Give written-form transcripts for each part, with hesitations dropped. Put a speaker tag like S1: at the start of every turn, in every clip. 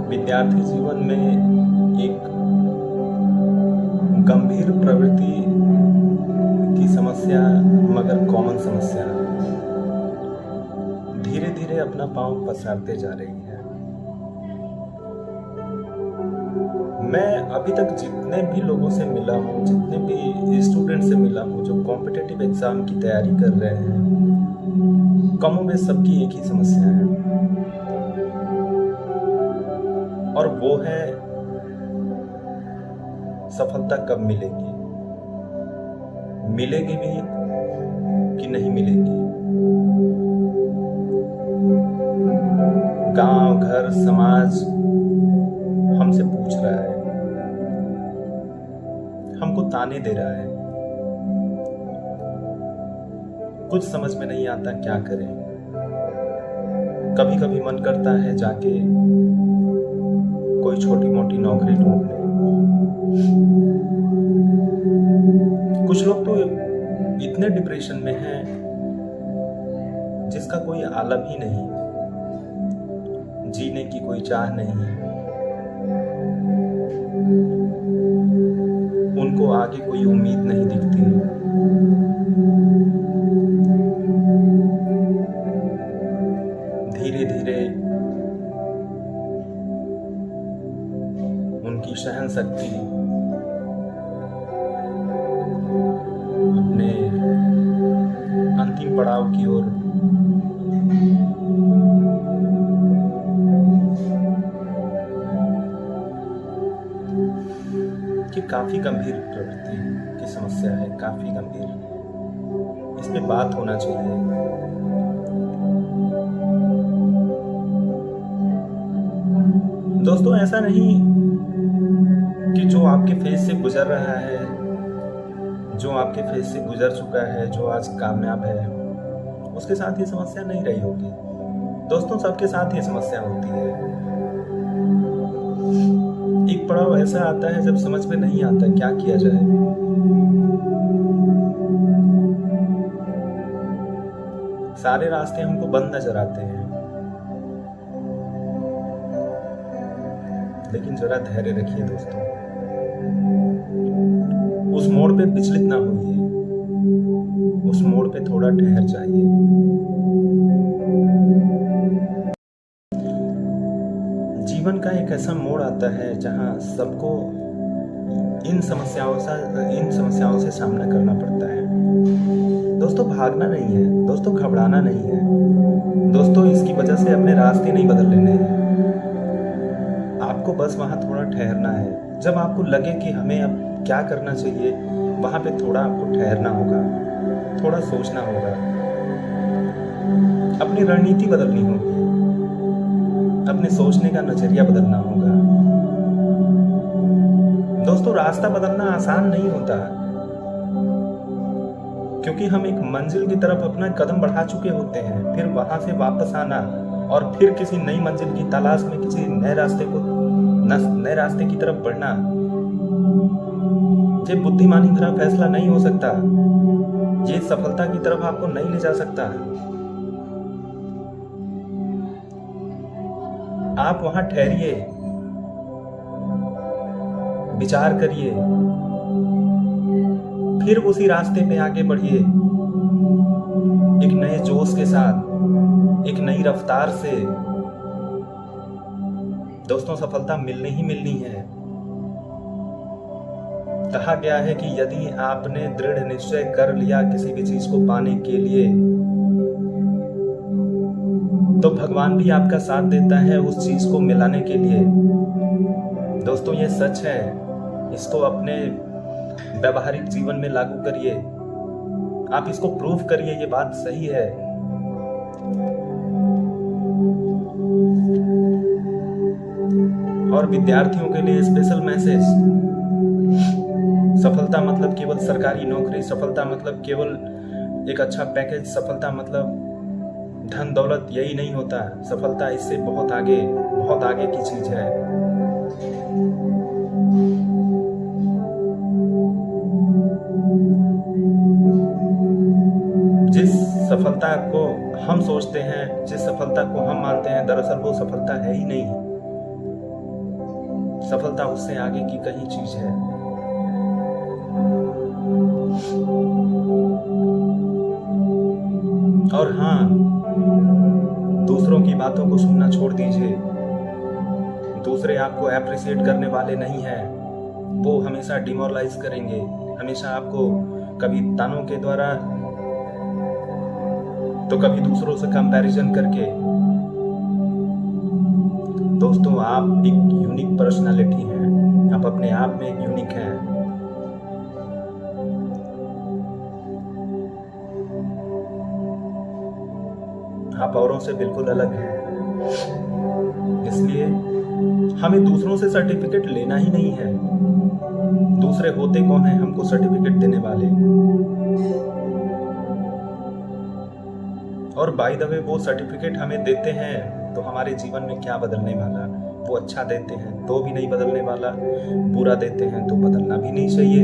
S1: विद्यार्थी जीवन में एक गंभीर प्रवृत्ति की समस्या, मगर कॉमन समस्या धीरे धीरे अपना पांव पसारते जा रही है। मैं अभी तक जितने भी लोगों से मिला हूँ, जितने भी स्टूडेंट से मिला हूँ जो कॉम्पिटिटिव एग्जाम की तैयारी कर रहे हैं, कमोबेश सबकी एक ही समस्या है, और वो है सफलता कब मिलेगी, मिलेगी भी कि नहीं मिलेगी। गांव, घर, समाज हमसे पूछ रहा है, हमको ताने दे रहा है, कुछ समझ में नहीं आता क्या करें। कभी कभी मन करता है जाके कोई छोटी मोटी नौकरी ढूंढ ले। कुछ लोग तो इतने डिप्रेशन में हैं जिसका कोई आलम ही नहीं, जीने की कोई चाह नहीं, उनको आगे कोई उम्मीद नहीं दिखती। धीरे धीरे उनकी सहन शक्ति अपने अंतिम पड़ाव की ओर कि काफी गंभीर प्रवृत्ति की समस्या है, काफी गंभीर। इस पे बात होना चाहिए। दोस्तों, ऐसा नहीं कि जो आपके फेस से गुजर रहा है, जो आपके फेस से गुजर चुका है, जो आज कामयाब है, उसके साथ ये समस्या नहीं रही होगी। दोस्तों, सबके साथ ये समस्या होती है। एक पड़ाव ऐसा आता है जब समझ में नहीं आता क्या किया जाए। सारे रास्ते हमको बंद नजर आते हैं, लेकिन जरा धैर्य रखिए दोस्तों। उस मोड़ पे विचलित ना होइए, उस मोड़ पे थोड़ा ठहर जाइए। जीवन का एक ऐसा मोड़ आता है जहां सबको इन समस्याओं से सामना करना पड़ता है। दोस्तों, भागना नहीं है, दोस्तों घबराना नहीं है, दोस्तों इसकी वजह से अपने रास्ते नहीं बदल लेने हैं। आपको बस वहां थोड़ा ठहरना है। जब आपको लगे कि हमें अब क्या करना चाहिए, वहां पे थोड़ा आपको ठहरना होगा, थोड़ा सोचना होगा, अपनी रणनीति बदलनी होगी, अपने सोचने का नजरिया बदलना होगा। दोस्तों, रास्ता बदलना आसान नहीं होता, क्योंकि हम एक मंजिल की तरफ अपना कदम बढ़ा चुके होते हैं। फिर वहां से वापस आना और फिर किसी नई मंजिल की तलाश में किसी नए रास्ते की तरफ बढ़ना, ये बुद्धिमानी भरा फैसला नहीं हो सकता। ये सफलता की तरफ आपको नहीं ले जा सकता। आप वहां ठहरिए, विचार करिए, फिर उसी रास्ते पे आगे बढ़िए, एक नए जोश के साथ, एक नई रफ्तार से। दोस्तों, सफलता मिलनी ही मिलनी है। कहा गया है कि यदि आपने दृढ़ निश्चय कर लिया किसी भी चीज को पाने के लिए, तो भगवान भी आपका साथ देता है उस चीज को मिलाने के लिए। दोस्तों, ये सच है, इसको अपने व्यवहारिक जीवन में लागू करिए। आप इसको प्रूव करिए, ये बात सही है। और विद्यार्थियों के लिए स्पेशल मैसेज, सफलता मतलब केवल सरकारी नौकरी, सफलता मतलब केवल एक अच्छा पैकेज, सफलता मतलब धन दौलत, यही नहीं होता। सफलता इससे बहुत आगे की चीज है। जिस सफलता को हम सोचते हैं, जिस सफलता को हम मानते हैं, दरअसल वो सफलता है ही नहीं। सफलता उससे आगे की कहीं चीज है। और हाँ, दूसरों की बातों को सुनना छोड़ दीजिए। दूसरे आपको अप्रिशिएट करने वाले नहीं हैं, वो हमेशा डिमोरलाइज करेंगे, हमेशा आपको कभी तानों के द्वारा तो कभी दूसरों से कंपैरिजन करके। दोस्तों, आप एक यूनिक पर्सनालिटी हैं, आप अपने आप में एक यूनिक हैं। आप औरों से बिल्कुल अलग हैं। इसलिए हमें दूसरों से सर्टिफिकेट लेना ही नहीं है। दूसरे होते कौन है हमको सर्टिफिकेट देने वाले? और बाय द वे, वो सर्टिफिकेट हमें देते हैं तो हमारे जीवन में क्या बदलने वाला? वो अच्छा देते हैं तो भी नहीं बदलने वाला, बुरा देते हैं तो बदलना भी नहीं चाहिए।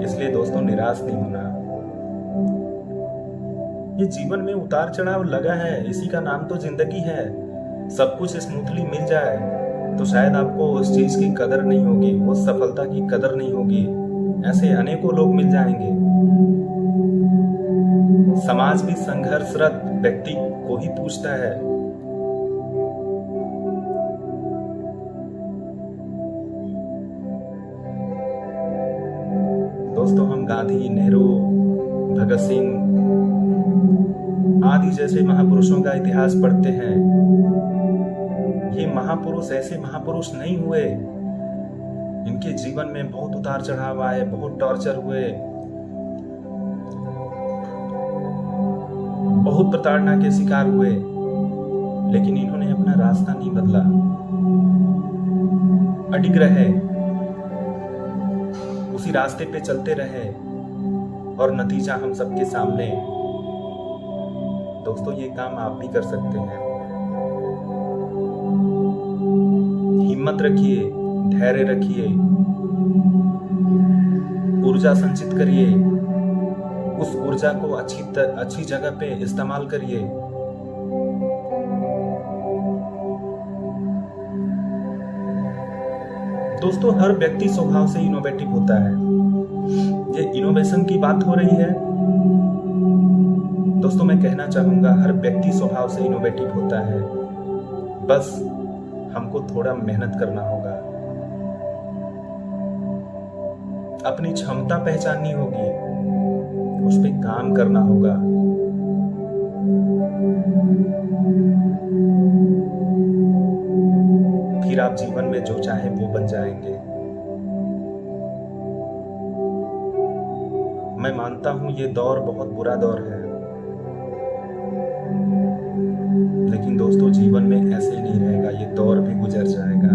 S1: इसलिए दोस्तों, निराश नहीं होना। ये जीवन में उतार चढ़ाव लगा है, इसी का नाम तो जिंदगी है। सब कुछ स्मूथली मिल जाए तो शायद आपको उस चीज की कदर नहीं होगी, उस सफलता की कदर नहीं होगी। ऐसे अनेकों लोग मिल जाएंगे। समाज भी संघर्षरत व्यक्ति को ही पूछता है। दोस्तों, हम गांधी, नेहरू, भगत सिंह आदि जैसे महापुरुषों का इतिहास पढ़ते हैं। ये महापुरुष ऐसे महापुरुष नहीं हुए। इनके जीवन में बहुत उतार चढ़ाव आए, बहुत टॉर्चर हुए, बहुत प्रताड़ना के शिकार हुए, लेकिन इन्होंने अपना रास्ता नहीं बदला, अडिग रहे, उसी रास्ते पे चलते रहे और नतीजा हम सबके सामने। दोस्तों, ये काम आप भी कर सकते हैं। हिम्मत रखिए, धैर्य रखिए, ऊर्जा संचित करिए, उस ऊर्जा को अच्छी जगह पे इस्तेमाल करिए। दोस्तों, हर व्यक्ति स्वभाव से इनोवेटिव होता है। ये इनोवेशन की बात हो रही है। दोस्तों, मैं कहना चाहूंगा, हर व्यक्ति स्वभाव से इनोवेटिव होता है, बस हमको थोड़ा मेहनत करना होगा, अपनी क्षमता पहचाननी होगी, उस पर काम करना होगा। फिर आप जीवन में जो चाहे वो बन जाएंगे। मैं मानता हूं ये दौर बहुत बुरा दौर है, लेकिन दोस्तों, जीवन में ऐसे ही नहीं रहेगा, ये दौर भी गुजर जाएगा।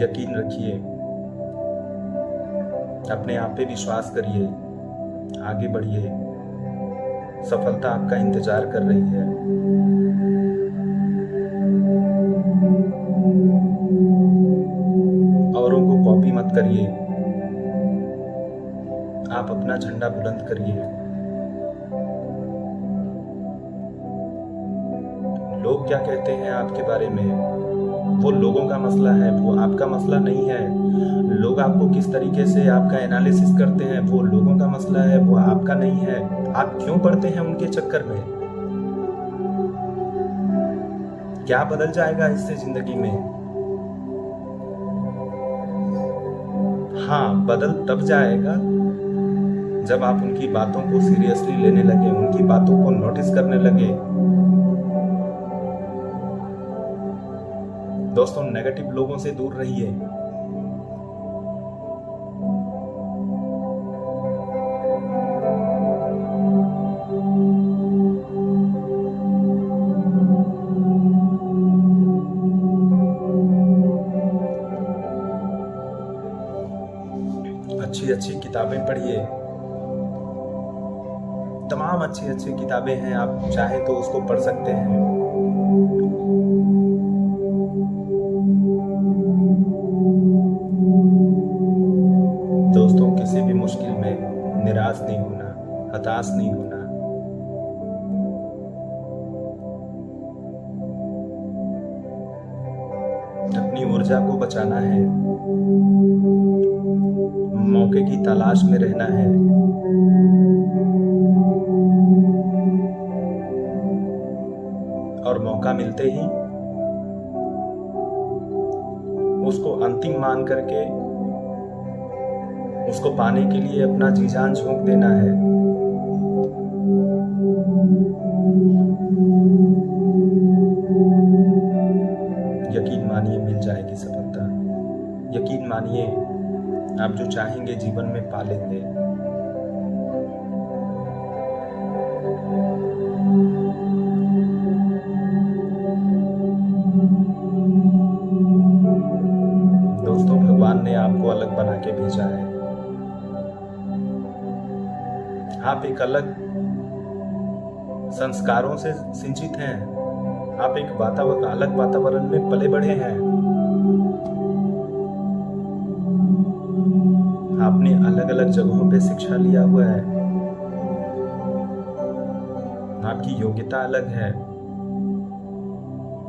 S1: यकीन रखिए, अपने आप पे विश्वास करिए, आगे बढ़िए, सफलता आपका इंतजार कर रही है। औरों को कॉपी मत करिए, आप अपना झंडा बुलंद करिए। लोग क्या कहते हैं आपके बारे में, वो लोगों का मसला है, वो आपका मसला नहीं है। लोग आपको किस तरीके से आपका एनालिसिस करते हैं, वो लोगों का मसला है, वो आपका नहीं है। आप क्यों पड़ते हैं उनके चक्कर में? क्या बदल जाएगा इससे जिंदगी में? हाँ, बदल तब जाएगा जब आप उनकी बातों को सीरियसली लेने लगे, उनकी बातों को नोटिस करने लगे। दोस्तों, नेगेटिव लोगों से दूर रहिए। अच्छी अच्छी किताबें पढ़िए, तमाम अच्छी अच्छी किताबें हैं, आप चाहे तो उसको पढ़ सकते हैं। दोस्तों, किसी हताश नहीं होना। अपनी ऊर्जा को बचाना है, मौके की तलाश में रहना है। और मौका मिलते ही उसको अंतिम मान करके उसको पाने के लिए अपना जी जान झोंक देना है। यकीन मानिए मिल जाएगी सफलता। यकीन मानिए आप जो चाहेंगे जीवन में पा लेंगे। दोस्तों, भगवान ने आपको अलग बना के भेजा है। आप एक अलग संस्कारों से सिंचित हैं। आप एक अलग वातावरण में पले बढ़े हैं। आपने अलग अलग जगहों पे शिक्षा लिया हुआ है। आपकी योग्यता अलग है,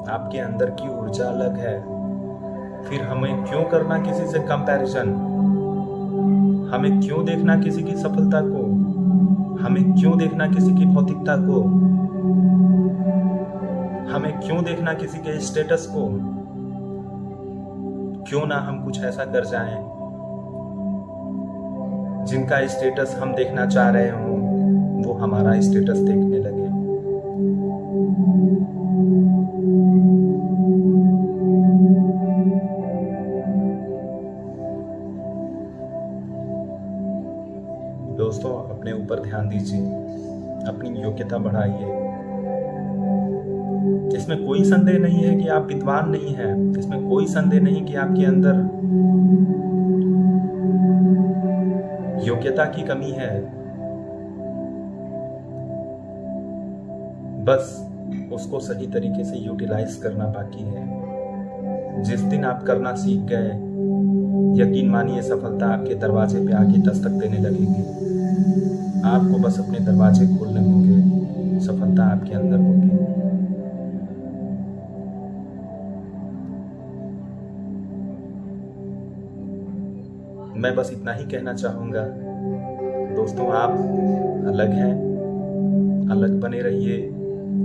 S1: आपके अंदर की ऊर्जा अलग है। फिर हमें क्यों करना किसी से कंपैरिजन? हमें क्यों देखना किसी की सफलता को? हमें क्यों देखना किसी की भौतिकता को? हमें क्यों देखना किसी के स्टेटस को? क्यों ना हम कुछ ऐसा कर जाएं जिनका स्टेटस हम देखना चाह रहे हों, वो हमारा स्टेटस देखने लगे। दोस्तों, अपने ऊपर ध्यान दीजिए, अपनी योग्यता बढ़ाइए। इसमें कोई संदेह नहीं है कि आप विद्वान नहीं हैं। इसमें कोई संदेह नहीं कि आपके अंदर योग्यता की कमी है। बस उसको सही तरीके से यूटिलाइज करना बाकी है। जिस दिन आप करना सीख गए, यकीन मानिए सफलता आपके दरवाजे पे आके दस्तक देने लगेगी। आपको बस अपने दरवाजे खोलने होंगे, सफलता आपके अंदर होगी। मैं बस इतना ही कहना चाहूंगा। दोस्तों, आप अलग हैं, अलग बने रहिए,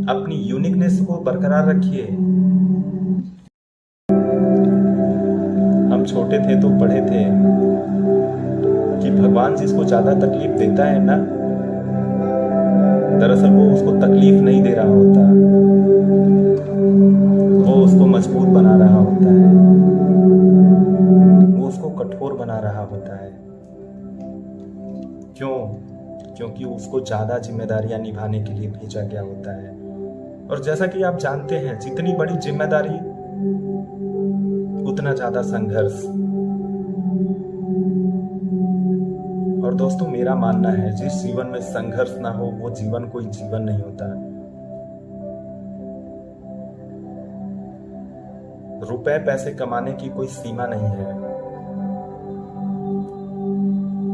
S1: अपनी यूनिकनेस को बरकरार रखिए। हम छोटे थे तो पढ़े थे कि भगवान जिसको ज्यादा तकलीफ देता है ना, दरअसल वो उसको तकलीफ नहीं दे रहा होता, वो उसको मजबूत बना रहा होता है, वो उसको कठोर बना रहा होता है। क्यों? क्योंकि उसको ज्यादा जिम्मेदारियां निभाने के लिए भेजा गया होता है। और जैसा कि आप जानते हैं, जितनी बड़ी जिम्मेदारी उतना ज्यादा संघर्ष। और दोस्तों, मेरा मानना है जिस जीवन में संघर्ष ना हो वो जीवन कोई जीवन नहीं होता। रुपए पैसे कमाने की कोई सीमा नहीं है।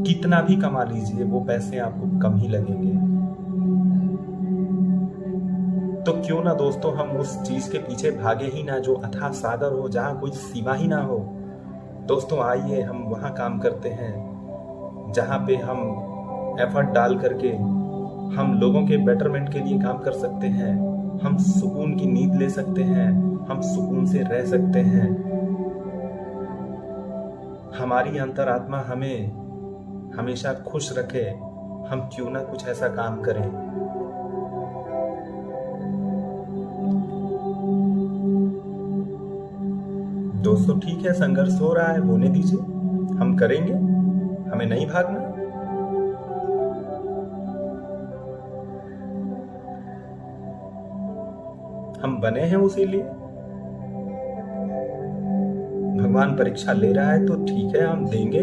S1: कितना भी कमा लीजिए, वो पैसे आपको कम ही लगेंगे। तो क्यों ना दोस्तों हम उस चीज के पीछे भागे ही ना जो अथाह सागर हो, जहां कोई सीमा ही ना हो। दोस्तों, आइए हम वहां काम करते हैं जहां पे हम एफर्ट डाल करके हम लोगों के बेटरमेंट के लिए काम कर सकते हैं। हम सुकून की नींद ले सकते हैं, हम सुकून से रह सकते हैं। हमारी अंतरात्मा हमें हमेशा खुश रखे। हम क्यों ना कुछ ऐसा काम करें। दोस्तों, ठीक है, संघर्ष हो रहा है, होने दीजिए, हम करेंगे, हमें नहीं भागना। हम बने हैं उसी लिए। भगवान परीक्षा ले रहा है तो ठीक है, हम देंगे।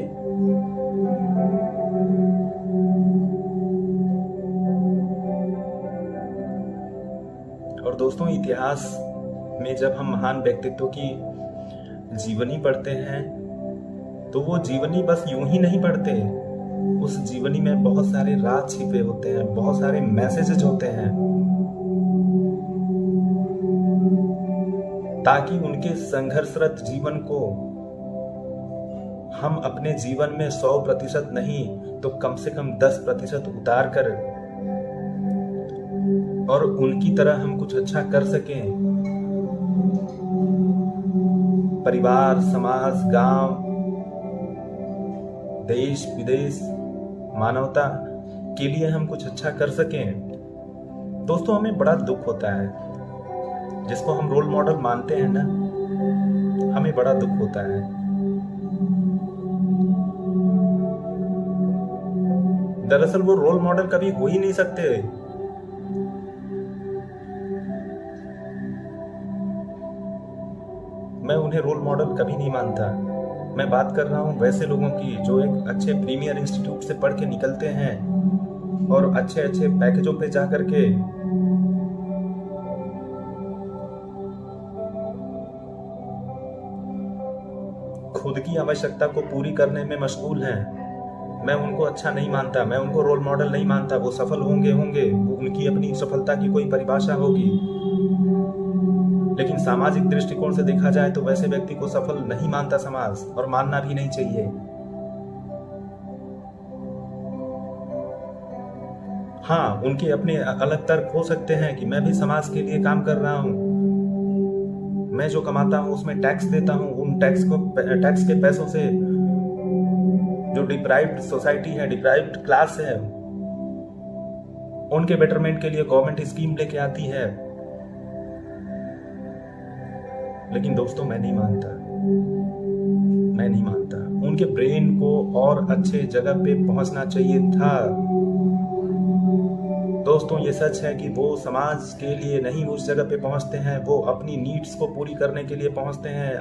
S1: और दोस्तों, इतिहास में जब हम महान व्यक्तित्व की जीवनी पढ़ते हैं तो वो जीवनी बस यूं ही नहीं पढ़ते, उस जीवनी में बहुत सारे राज छिपे होते हैं, बहुत सारे मैसेजेस होते हैं, ताकि उनके संघर्षरत जीवन को हम अपने जीवन में 100% नहीं तो कम से कम 10% उतार कर और उनकी तरह हम कुछ अच्छा कर सकें। परिवार, समाज, गांव, देश विदेश, मानवता के लिए हम कुछ अच्छा कर सकें। दोस्तों, हमें बड़ा दुख होता है, जिसको हम रोल मॉडल मानते हैं ना, हमें बड़ा दुख होता है। दरअसल वो रोल मॉडल कभी हो ही नहीं सकते। मैं उन्हें रोल मॉडल कभी नहीं मानता। मैं बात कर रहा हूँ वैसे लोगों की जो एक अच्छे प्रीमियर इंस्टीट्यूट से पढ़ के निकलते हैं और अच्छे अच्छे पैकेजों पे जा करके खुद की आवश्यकता को पूरी करने में मशगूल हैं। मैं उनको अच्छा नहीं मानता, मैं उनको रोल मॉडल नहीं मानता। वो सफल होंगे वो उनकी अपनी सफलता की कोई परिभाषा होगी, लेकिन सामाजिक दृष्टिकोण से देखा जाए तो वैसे व्यक्ति को सफल नहीं मानता समाज, और मानना भी नहीं चाहिए। हाँ, उनके अपने अलग तर्क हो सकते हैं कि मैं भी समाज के लिए काम कर रहा हूं, मैं जो कमाता हूं उसमें टैक्स देता हूं, उन टैक्स के पैसों से जो डिप्राइव्ड सोसाइटी है, डिप्राइव्ड क्लास है, उनके बेटरमेंट के लिए गवर्नमेंट स्कीम लेके आती है। लेकिन दोस्तों, मैं नहीं मानता। उनके ब्रेन को और अच्छे जगह पे पहुंचना चाहिए था। दोस्तों, ये सच है कि वो समाज के लिए नहीं उस जगह पे पहुंचते हैं, वो अपनी नीड्स को पूरी करने के लिए पहुंचते हैं।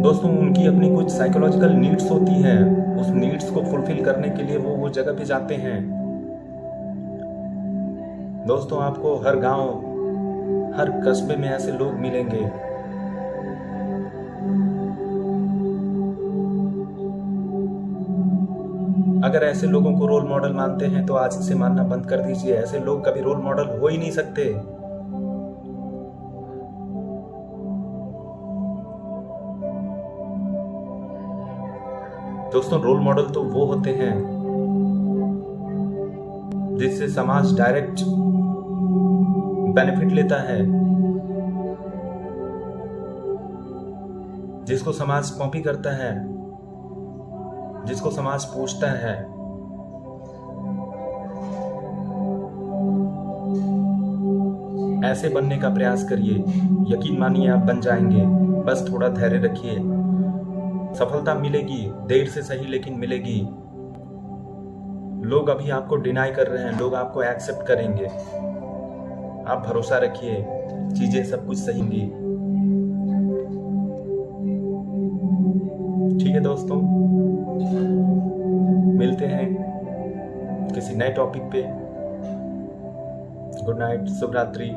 S1: दोस्तों, उनकी अपनी कुछ साइकोलॉजिकल नीड्स होती हैं, उस नीड्स को फुलफिल करने के लिए वो जगह पे जाते हैं। दोस्तों, आपको हर गांव, हर कस्बे में ऐसे लोग मिलेंगे। अगर ऐसे लोगों को रोल मॉडल मानते हैं तो आज से मानना बंद कर दीजिए। ऐसे लोग कभी रोल मॉडल हो ही नहीं सकते। दोस्तों, रोल मॉडल तो वो होते हैं जिससे समाज डायरेक्ट बेनिफिट लेता है, जिसको समाज कॉपी करता है, जिसको समाज पूछता है। ऐसे बनने का प्रयास करिए, यकीन मानिए आप बन जाएंगे। बस थोड़ा धैर्य रखिए, सफलता मिलेगी, देर से सही लेकिन मिलेगी। लोग अभी आपको डिनाई कर रहे हैं, लोग आपको एक्सेप्ट करेंगे। आप भरोसा रखिए, चीजें सब कुछ सही होंगी। ठीक है दोस्तों, मिलते हैं किसी नए टॉपिक पे। गुड नाइट, शुभ रात्रि।